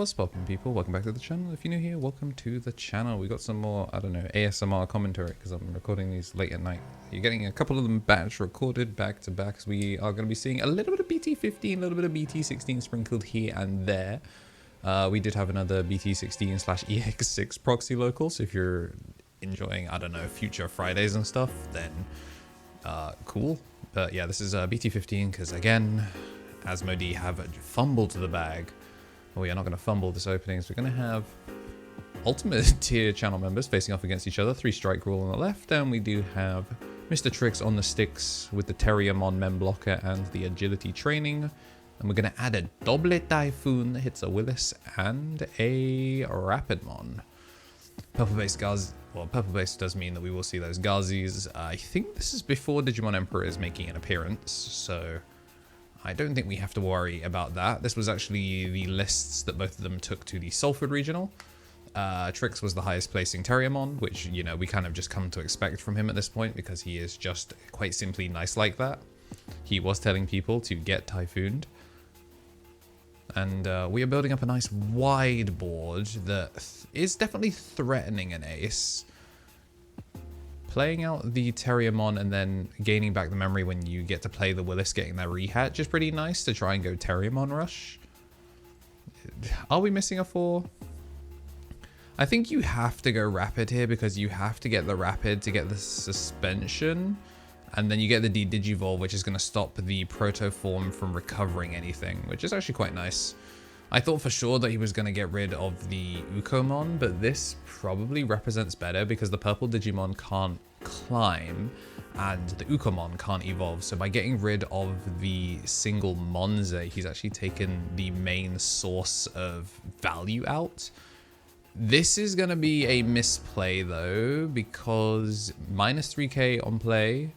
What's poppin', people? Welcome back to the channel. If you're new here, welcome to the channel. We got some more, I don't know, ASMR commentary because I'm recording these late at night. You're getting a couple of them batch recorded back to back, as we are going to be seeing a little bit of BT15, a little bit of BT16 sprinkled here and there. We did have another BT16/EX6 proxy local, so if you're enjoying, I don't know, future Fridays and stuff, then cool. But yeah, this is BT15 because, again, Asmodee have fumbled the bag. We are not going to fumble this opening, so we're going to have ultimate tier channel members facing off against each other. 3 strike rule on the left, and we do have Mr. Tricks on the sticks with the terriermon mem blocker and the agility training. And we're going to add a double typhoon that hits a Willis and a Rapidmon. Purple base Gaz, well, purple base does mean that we will see those Gazis. I think this is before Digimon Emperor is making an appearance, so I don't think we have to worry about that. This was actually the lists that both of them took to the Salford Regional. Trix was the highest placing Terriermon, which, you know, we kind of just come to expect from him at this point because he is just quite simply nice like that. He was telling people to get Typhooned. And we are building up a nice wide board that is definitely threatening an ace. Playing out the Terriermon and then gaining back the memory when you get to play the Willis getting that rehatch is pretty nice to try and go Terriermon rush. Are we missing a 4? I think you have to go Rapid here because you have to get the Rapid to get the suspension. And then you get the Digivolve, which is going to stop the Protoform from recovering anything, which is actually quite nice. I thought for sure that he was going to get rid of the Ukomon, but this probably represents better because the purple Digimon can't climb and the Ukomon can't evolve. So by getting rid of the single Monze, he's actually taken the main source of value out. This is going to be a misplay though, because minus 3k on play.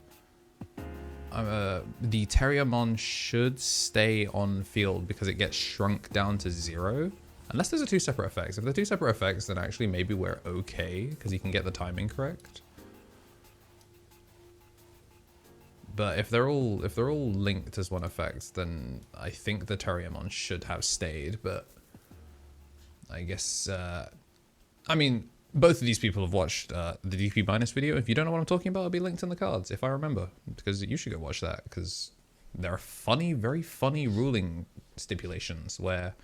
The Terriermon should stay on field because it gets shrunk down to 0. Unless there's 2 separate effects. If they're 2 separate effects, then actually maybe we're okay because you can get the timing correct. But if they're all linked as one effect, then I think the Terriermon should have stayed. But I guess I mean, both of these people have watched the DP minus video. If you don't know what I'm talking about, it'll be linked in the cards, if I remember. Because you should go watch that, because there are funny, very funny ruling stipulations where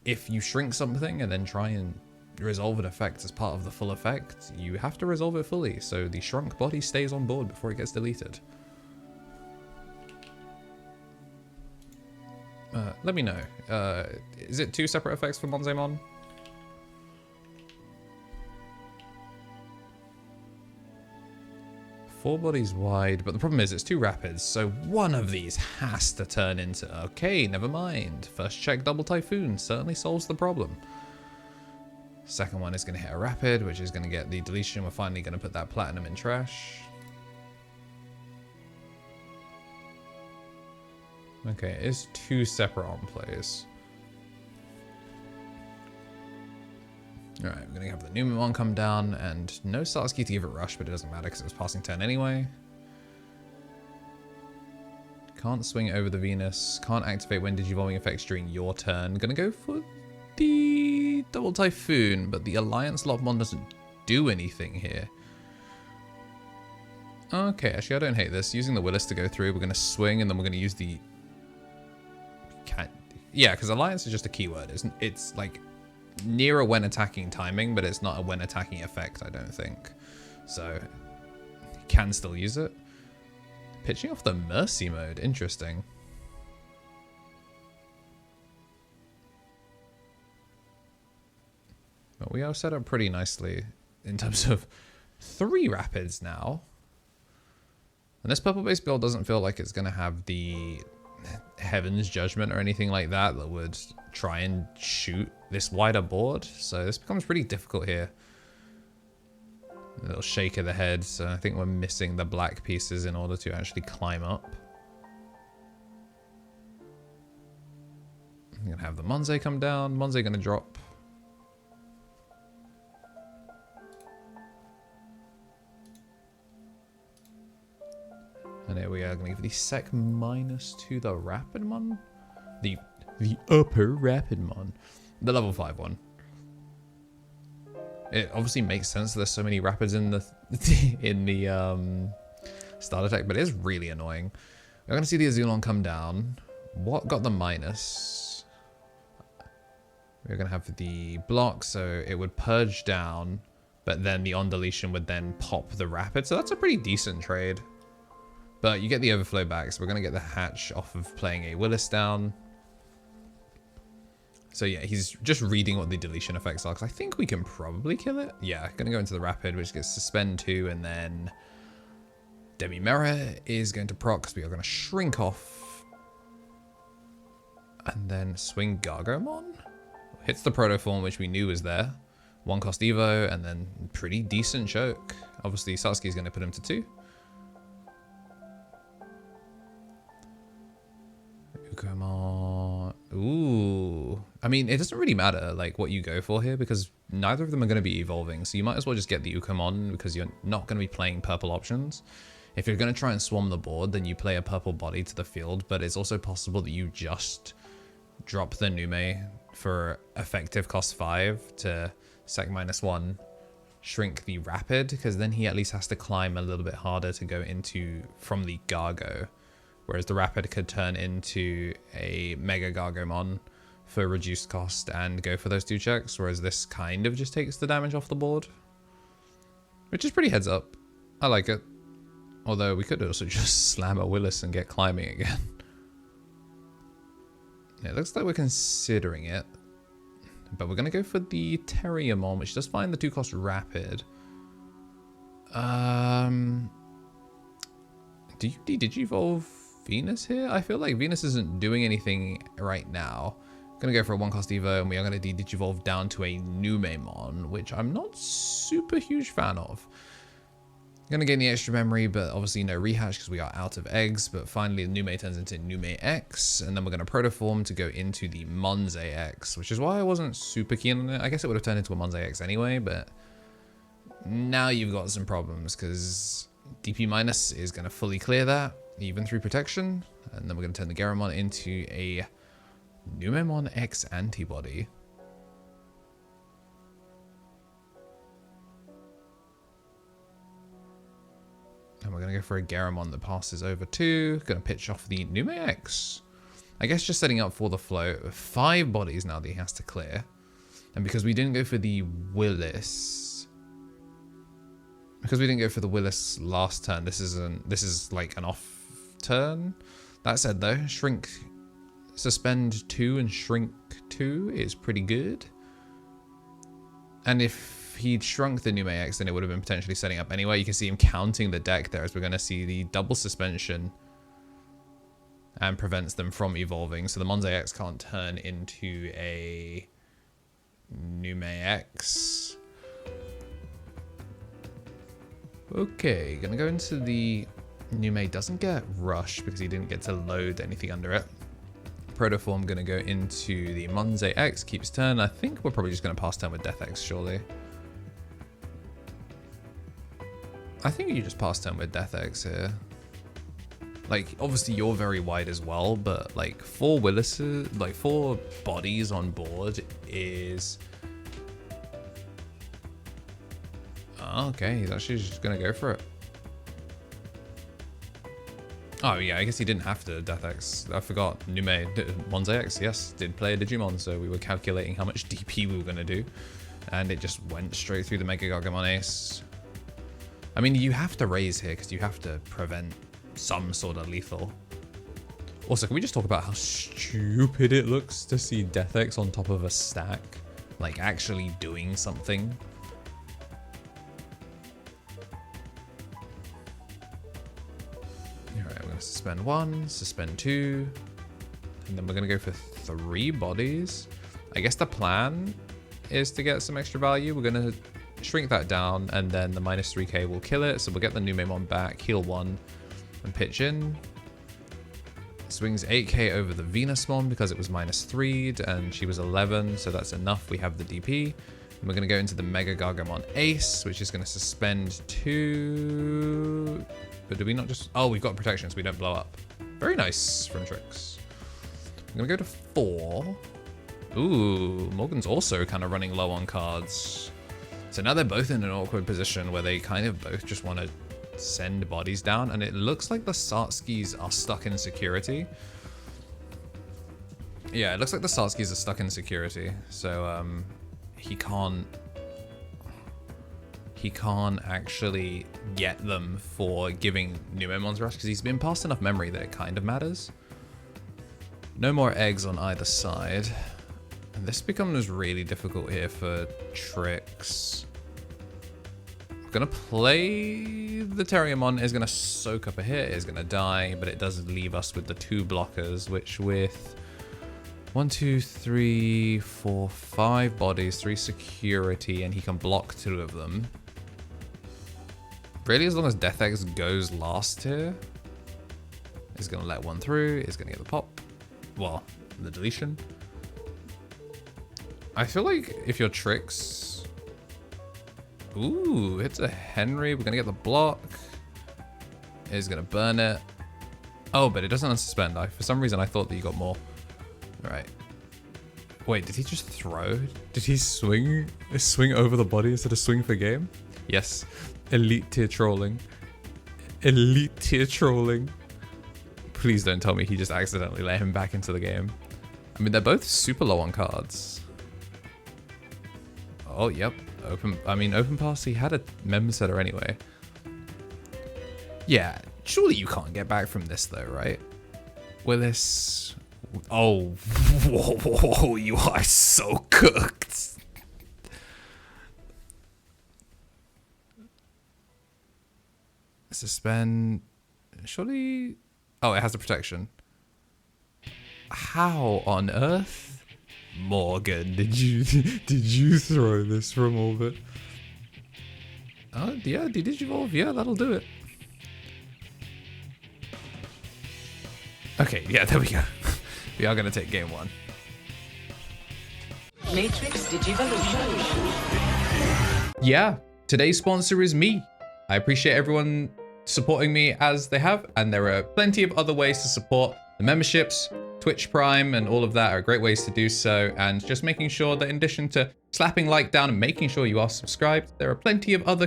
if you shrink something and then try and resolve an effect as part of the full effect, you have to resolve it fully, so the shrunk body stays on board before it gets deleted. Let me know. Is it 2 separate effects for Monzemon? 4 bodies wide, but the problem is it's 2 rapids, so one of these has to turn into... Okay, never mind. First check double typhoon certainly solves the problem. Second one is going to hit a rapid, which is going to get the deletion. We're finally going to put that platinum in trash. Okay, it is 2 separate on plays. Alright, we're going to have the Numemon come down, and no Satsuki to give it rush, but it doesn't matter because it was passing turn anyway. Can't swing over the Venus, can't activate when Digivolving effects during your turn. Gonna go for the double Typhoon, but the Alliance Lopmon doesn't do anything here. Okay, actually I don't hate this. Using the Willis to go through, we're going to swing, and then we're going to use the... Yeah, because Alliance is just a keyword, isn't it? It's like... near a when attacking timing, but it's not a when attacking effect, I don't think. So, can still use it. Pitching off the Mercy mode, interesting. But we are set up pretty nicely in terms of 3 rapids now. And this purple base build doesn't feel like it's going to have the Heaven's Judgment or anything like that that would try and shoot this wider board, so this becomes pretty difficult here. A little shake of the head, so I think we're missing the black pieces in order to actually climb up. I'm gonna have the Monze come down. Monze gonna drop. And here we are, gonna give the sec minus to the Rapidmon. The upper Rapidmon. The level 5 one. It obviously makes sense that there's so many rapids in the in the starter deck, but it is really annoying. We're gonna see the Azulon come down. What got the minus? We're gonna have the block, so it would purge down, but then the on deletion would then pop the rapid. So that's a pretty decent trade. But you get the overflow back, so we're gonna get the hatch off of playing a Willis down. So yeah, he's just reading what the deletion effects are, because I think we can probably kill it. Yeah, gonna go into the rapid, which gets suspend 2, and then Demi-Mirror is going to proc, because we are going to shrink off. And then swing Gargomon. Hits the Protoform, which we knew was there. 1 cost Evo, and then pretty decent choke. Obviously, Sasuke's going to put him to 2. Ukomon. Ooh. I mean, it doesn't really matter like what you go for here, because neither of them are going to be evolving. So you might as well just get the Ukomon, because you're not going to be playing purple options. If you're going to try and swarm the board, then you play a purple body to the field, but it's also possible that you just drop the Nume for effective cost 5 to sec -1, shrink the rapid, because then he at least has to climb a little bit harder to go into from the Gargo, whereas the rapid could turn into a Mega Gargomon for reduced cost and go for those 2 checks, whereas this kind of just takes the damage off the board, which is pretty heads up. I like it. Although we could also just slam a Willis and get climbing again. It looks like we're considering it. But we're going to go for the Terriermon, which does find the 2 cost rapid. Do you Digivolve Venus here? I feel like Venus isn't doing anything right now. Going to go for a 1 cost Evo, and we are going to Digivolve down to a Numemon, which I'm not super huge fan of. Gonna gain the extra memory, but obviously no rehatch because we are out of eggs. But finally, the Nume turns into Nume X, and then we're gonna Protoform to go into the Monze X, which is why I wasn't super keen on it. I guess it would have turned into a Monze X anyway, but now you've got some problems because DP minus is gonna fully clear that, even through protection, and then we're gonna turn the Gaogamon into a Numemon X antibody. And we're going to go for a Gaogamon that passes over 2. Going to pitch off the Nume X. I guess just setting up for the flow. 5 bodies now that he has to clear. And because we didn't go for the Willis. Because we didn't go for the Willis last turn, this is like an off turn. That said though, shrink, suspend 2 and shrink 2 is pretty good. And if he'd shrunk the Nume X, then it would have been potentially setting up anyway. You can see him counting the deck there as we're going to see the double suspension and prevents them from evolving. So the Monze X can't turn into a Nume X. Okay, going to go into the Nume. Doesn't get rushed because he didn't get to load anything under it. Protoform going to go into the Monze X, keeps turn. I think we're probably just going to pass turn with Death X, surely. I think you just pass turn with Death X here. Like, obviously you're very wide as well, but like 4 Willises, like 4 bodies on board is... Oh, okay, he's actually just going to go for it. Oh yeah, I guess he didn't have to Death X. I forgot. Nume, Monze X, yes, did play a Digimon, so we were calculating how much DP we were going to do. And it just went straight through the Mega Gargomon Ace. I mean, you have to raise here because you have to prevent some sort of lethal. Also, can we just talk about how stupid it looks to see Death X on top of a stack? Like, actually doing something. Alright, we're going to suspend 1, suspend 2, and then we're going to go for 3 bodies. I guess the plan is to get some extra value. We're going to shrink that down, and then the minus 3k will kill it. So we'll get the Numemon back, heal 1, and pitch in. Swings 8k over the Venusmon because it was minus 3'd, and she was 11, so that's enough. We have the DP. And we're going to go into the Mega Gargomon Ace, which is going to suspend 2. But do we not just... Oh, we've got protection, so we don't blow up. Very nice from Trix. I'm going to go to 4. Ooh, Morgan's also kind of running low on cards. So now they're both in an awkward position where they kind of both just want to send bodies down. And it looks like the Satskis are stuck in security. Yeah, it looks like the Satskis are stuck in security. So he can't actually get them for giving Numemon's rush because he's been passed enough memory that it kind of matters. No more eggs on either side. And this becomes really difficult here for Trix. I'm gonna play the terriermon. Is gonna soak up a hit, is gonna die, but it does leave us with the 2 blockers, which with 1, 2, 3, 4, 5 bodies, 3 security, and he can block 2 of them. Really, as long as Death Eggs goes last here, he's gonna let 1 through, he's gonna get the pop. Well, the deletion. I feel like if you're Trix... Ooh, hits a Henry. We're gonna get the block. He's gonna burn it. Oh, but it doesn't unsuspend. For some reason, I thought that you got more. Right. Wait, did he just throw? Did he swing over the body instead of swing for game? Yes. Elite tier trolling. Elite tier trolling. Please don't tell me he just accidentally let him back into the game. I mean, they're both super low on cards. Oh, yep. Open pass, he had a mem setter anyway. Yeah, surely you can't get back from this though, right? Willis. Oh, whoa, you are so cooked. Suspend. Surely. Oh, it has the protection. How on earth? Morgan, did you throw this from orbit? Oh yeah, the Digivolve, yeah, that'll do it. Okay, yeah, there we go. We are gonna take game 1. Matrix Digivolution. Yeah, today's sponsor is me. I appreciate everyone supporting me as they have, and there are plenty of other ways to support. The memberships, Twitch Prime, and all of that are great ways to do so. And just making sure that in addition to slapping like down and making sure you are subscribed, there are plenty of other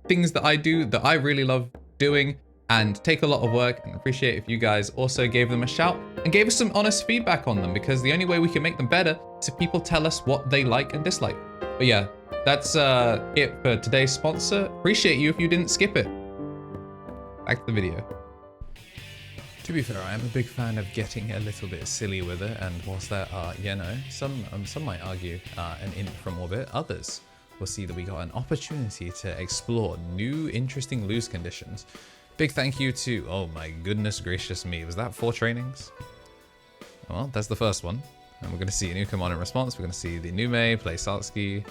things that I do that I really love doing and take a lot of work, and appreciate if you guys also gave them a shout and gave us some honest feedback on them, because the only way we can make them better is if people tell us what they like and dislike. But yeah, that's it for today's sponsor. Appreciate you if you didn't skip it. Back to the video. To be fair, I am a big fan of getting a little bit silly with it, and whilst there are, you know, some might argue an int from orbit, others will see that we got an opportunity to explore new interesting lose conditions. Big thank you to, oh my goodness gracious me, was that 4 trainings? Well, that's the first one, and we're going to see a new command in response. We're going to see the Nume play Satsuki,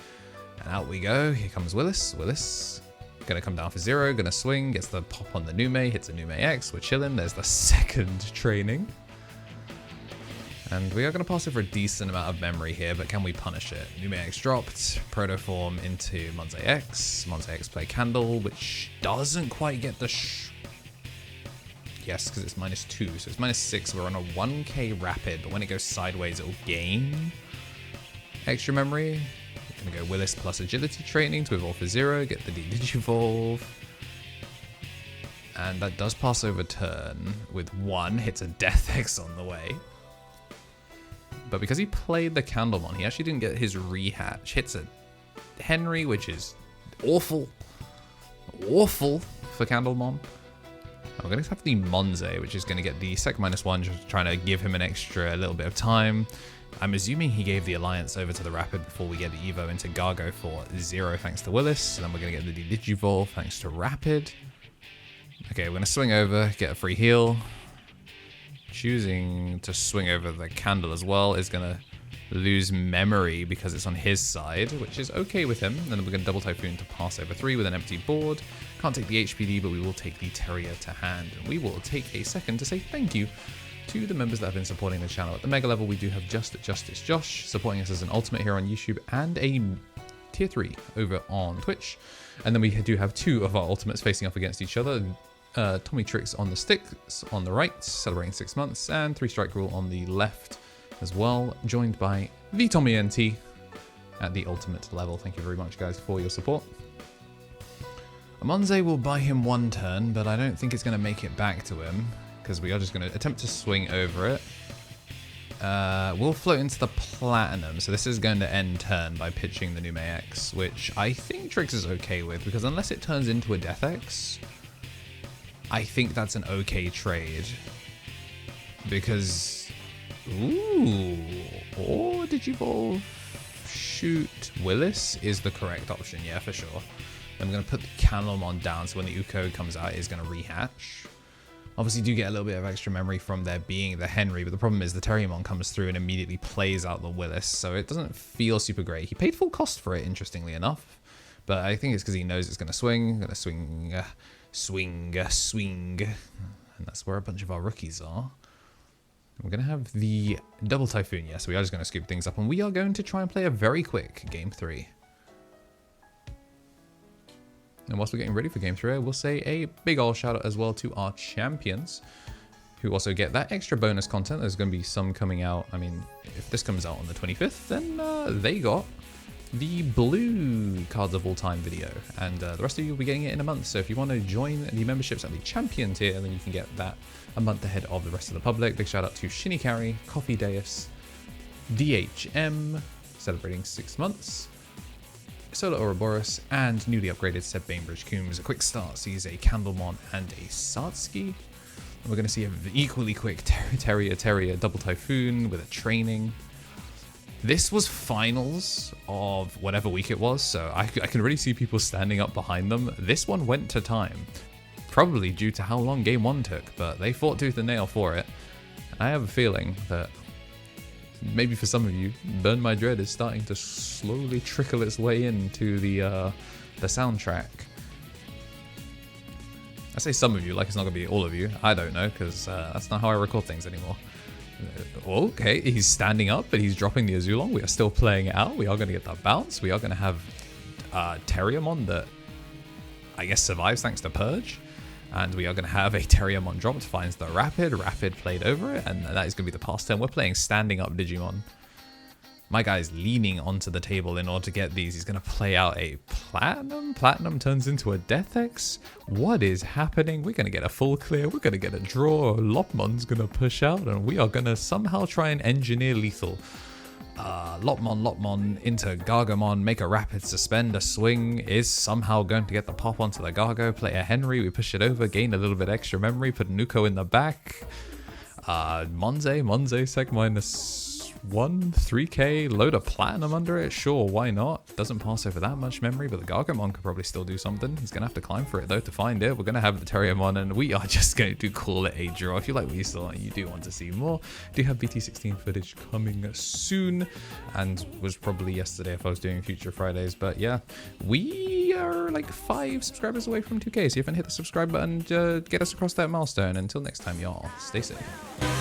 and out we go. Here comes Willis. Gonna come down for 0, gonna swing, gets the pop on the Nume, hits a Nume X, we're chilling. There's the second training. And we are gonna pass over a decent amount of memory here, but can we punish it? Nume X dropped, Protoform into Monze X. Monze X play Candle, which doesn't quite get the yes, because it's -2, so it's -6. We're on a 1k rapid, but when it goes sideways, it'll gain extra memory. Gonna go Willis plus agility training to evolve for 0, get the Digivolve. And that does pass over turn with 1, hits a Death X on the way. But because he played the Candlemon, he actually didn't get his rehatch. Hits a Henry, which is awful for Candlemon. We're going to have the Monze, which is going to get the sec -1, just trying to give him an extra little bit of time. I'm assuming he gave the Alliance over to the Rapid before we get the Evo into Gargo for 0 thanks to Willis. And then we're going to get the Digivolve thanks to Rapid. Okay, we're going to swing over, get a free heal. Choosing to swing over the Candle as well is going to lose memory because it's on his side, which is okay with him. And then we're going to double Typhoon to pass over 3 with an empty board. Can't take the HPD, but we will take the Terrier to hand. And we will take a second to say thank you to the members that have been supporting the channel. At the mega level, we do have Justice Josh supporting us as an ultimate here on YouTube and a tier 3 over on Twitch. And then we do have 2 of our ultimates facing off against each other. Tommy Tricks on the sticks on the right, celebrating 6 months, and 3 Strike Rule on the left, as well, joined by VTommyNT at the ultimate level. Thank you very much, guys, for your support. Amonze will buy him 1 turn, but I don't think it's going to make it back to him, because we are just going to attempt to swing over it. We'll float into the Platinum, so this is going to end turn by pitching the Numemon, which I think Trix is okay with, because unless it turns into a Death X, I think that's an okay trade. Because, ooh, or Digivolve shoot Willis is the correct option, yeah, for sure. I'm going to put the Numemon down, so when the Uko comes out, it's going to rehatch. Obviously, do get a little bit of extra memory from there being the Henry, but the problem is the terriermon comes through and immediately plays out the Willis, so it doesn't feel super great. He paid full cost for it, interestingly enough, but I think it's because he knows it's going to swing, swing, and that's where a bunch of our rookies are. We're going to have the double Typhoon, yes, we are just going to scoop things up, and we are going to try and play a very quick Game 3. And whilst we're getting ready for Game 3, I will say a big ol' shout out as well to our champions, who also get that extra bonus content. There's going to be some coming out. I mean, if this comes out on the 25th, then they got the blue cards of all time video, and the rest of you will be getting it in a month. So if you want to join the memberships at the champion tier, then you can get that a month ahead of the rest of the public. Big shout out to Shinikari, Coffee Deus, DHM, celebrating 6 months, Solar Ouroboros, and newly upgraded Seb Bainbridge Coombs. A quick start sees a Candlemon and a Satsuki. And we're going to see an equally quick Terrier double Typhoon with a training. This was finals of whatever week it was, so I can really see people standing up behind them. This one went to time, probably due to how long Game 1 took, but they fought tooth and nail for it. And I have a feeling that maybe for some of you, Burn My Dread is starting to slowly trickle its way into the soundtrack. I say some of you, like it's not going to be all of you. I don't know, because that's not how I record things anymore. Okay, he's standing up, but he's dropping the Azulon. We are still playing it out. We are going to get that bounce. We are going to have Terriermon that I guess survives thanks to Purge. And we are going to have a Terriermon dropped, finds the Rapid played over it, and that is going to be the past turn. We're playing standing up Digimon. My guy's leaning onto the table in order to get these. He's going to play out a Platinum. Platinum turns into a Death X. What is happening? We're going to get a full clear. We're going to get a draw. Lopmon's going to push out, and we are going to somehow try and engineer lethal. Lopmon into gaogamon, make a rapid, suspend, a swing, is somehow going to get the pop onto the Gargo, play a Henry, we push it over, gain a little bit extra memory, put Nuko in the back. Monze, sec -1, 3k, load a Platinum under it, sure, why not? Doesn't pass over that much memory, but the Gargomon could probably still do something. He's going to have to climb for it though to find it. We're going to have the Terriermon, and we are just going to call it a draw. If you like what you saw and you do want to see more, do have BT16 footage coming soon, and was probably yesterday if I was doing future Fridays, but yeah, we are like 5 subscribers away from 2k, so if you haven't hit the subscribe button, get us across that milestone. Until next time, y'all, stay safe.